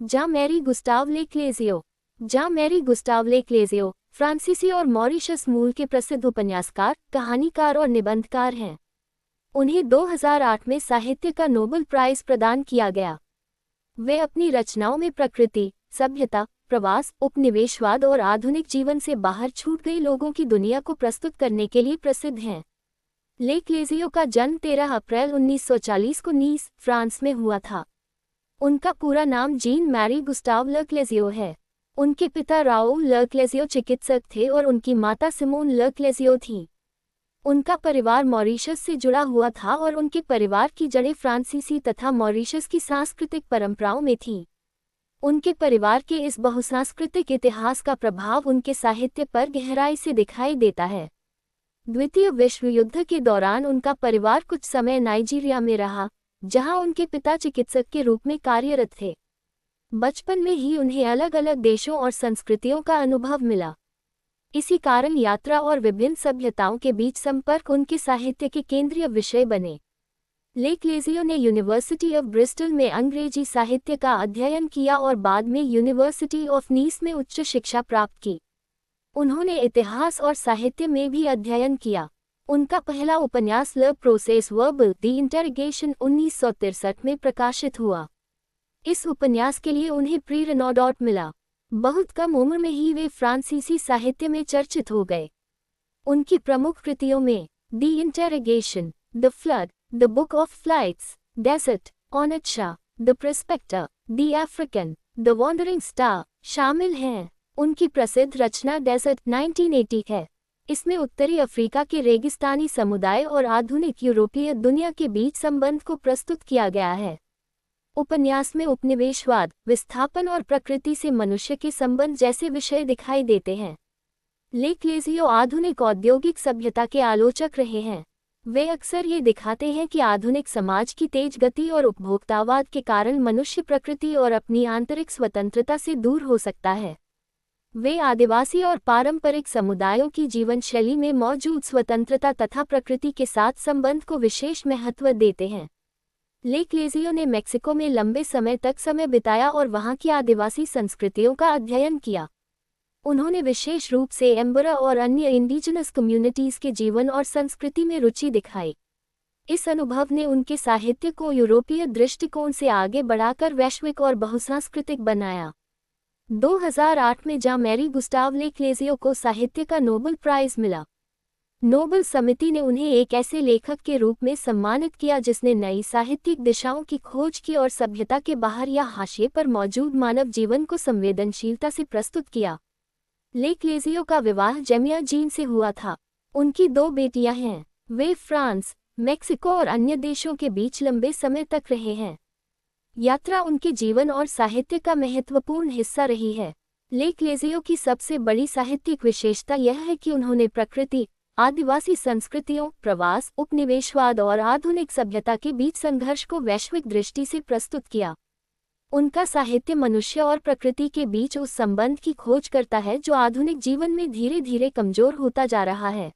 John-Mary गुस्टाव ले क्लेज़ियो। John-Mary गुस्टाव ले क्लेज़ियो फ्रांसीसी और मॉरिशस मूल के प्रसिद्ध उपन्यासकार, कहानीकार और निबंधकार हैं। उन्हें 2008 में साहित्य का नोबेल प्राइज़ प्रदान किया गया। वे अपनी रचनाओं में प्रकृति, सभ्यता, प्रवास, उपनिवेशवाद और आधुनिक जीवन से बाहर छूट गए लोगों की दुनिया को प्रस्तुत करने के लिए प्रसिद्ध हैं। ले क्लेज़ियो का जन्म 13 अप्रैल 1940 को नीस, फ्रांस में हुआ था। उनका पूरा नाम जीन-मैरी गुस्टाव ले क्लेज़ियो है। उनके पिता राउल ले क्लेज़ियो चिकित्सक थे और उनकी माता सिमोन ले क्लेज़ियो थीं। उनका परिवार मॉरिशस से जुड़ा हुआ था और उनके परिवार की जड़ें फ्रांसीसी तथा मॉरिशस की सांस्कृतिक परंपराओं में थीं। उनके परिवार के इस बहुसांस्कृतिक इतिहास का प्रभाव उनके साहित्य पर गहराई से दिखाई देता है। द्वितीय विश्व युद्ध के दौरान उनका परिवार कुछ समय नाइजीरिया में रहा, जहां उनके पिता चिकित्सक के रूप में कार्यरत थे। बचपन में ही उन्हें अलग अलग देशों और संस्कृतियों का अनुभव मिला। इसी कारण यात्रा और विभिन्न सभ्यताओं के बीच संपर्क उनके साहित्य के केंद्रीय विषय बने। ले क्लेज़ियो ने यूनिवर्सिटी ऑफ ब्रिस्टल में अंग्रेजी साहित्य का अध्ययन किया और बाद में यूनिवर्सिटी ऑफ नीस में उच्च शिक्षा प्राप्त की। उन्होंने इतिहास और साहित्य में भी अध्ययन किया। उनका पहला उपन्यास ल प्रोसेस वर्बल द इंटेरोगेशन 1963 में प्रकाशित हुआ। इस उपन्यास के लिए उन्हें प्री रेनॉडॉट मिला। बहुत कम उम्र में ही वे फ्रांसीसी साहित्य में चर्चित हो गए। उनकी प्रमुख कृतियों में the interrogation, the flood, the book of flights, desert, Onitsha, the prospector, the African, the wandering star शामिल हैं। उनकी प्रसिद्ध रचना डेजर्ट 1980 है। इसमें उत्तरी अफ्रीका के रेगिस्तानी समुदाय और आधुनिक यूरोपीय दुनिया के बीच संबंध को प्रस्तुत किया गया है। उपन्यास में उपनिवेशवाद, विस्थापन और प्रकृति से मनुष्य के संबंध जैसे विषय दिखाई देते हैं। ले क्लेज़ियो आधुनिक औद्योगिक सभ्यता के आलोचक रहे हैं। वे अक्सर ये दिखाते हैं कि आधुनिक समाज की तेज गति और उपभोक्तावाद के कारण मनुष्य प्रकृति और अपनी आंतरिक स्वतंत्रता से दूर हो सकता है। वे आदिवासी और पारंपरिक समुदायों की जीवन शैली में मौजूद स्वतंत्रता तथा प्रकृति के साथ संबंध को विशेष महत्व देते हैं। ले क्लेज़ियो ने मेक्सिको में लंबे समय तक समय बिताया और वहां की आदिवासी संस्कृतियों का अध्ययन किया। उन्होंने विशेष रूप से एम्बरा और अन्य इंडिजिनस कम्युनिटीज़ के जीवन और संस्कृति में रुचि दिखाई। इस अनुभव ने उनके साहित्य को यूरोपीय दृष्टिकोण से आगे बढ़ाकर वैश्विक और बहुसांस्कृतिक बनाया। 2008 में जॉन-मैरी गुस्टाव ले क्लेज़ियो को साहित्य का नोबेल प्राइज़ मिला। नोबेल समिति ने उन्हें एक ऐसे लेखक के रूप में सम्मानित किया जिसने नई साहित्यिक दिशाओं की खोज की और सभ्यता के बाहर या हाशिए पर मौजूद मानव जीवन को संवेदनशीलता से प्रस्तुत किया। ले क्लेज़ियो का विवाह जेमिया जीन से हुआ था। उनकी 2 बेटियां हैं। वे फ्रांस, मेक्सिको और अन्य देशों के बीच लंबे समय तक रहे हैं। यात्रा उनके जीवन और साहित्य का महत्वपूर्ण हिस्सा रही है। ले क्लेज़ियो की सबसे बड़ी साहित्यिक विशेषता यह है कि उन्होंने प्रकृति, आदिवासी संस्कृतियों, प्रवास, उपनिवेशवाद और आधुनिक सभ्यता के बीच संघर्ष को वैश्विक दृष्टि से प्रस्तुत किया। उनका साहित्य मनुष्य और प्रकृति के बीच उस संबंध की खोज करता है जो आधुनिक जीवन में धीरे धीरे कमजोर होता जा रहा है।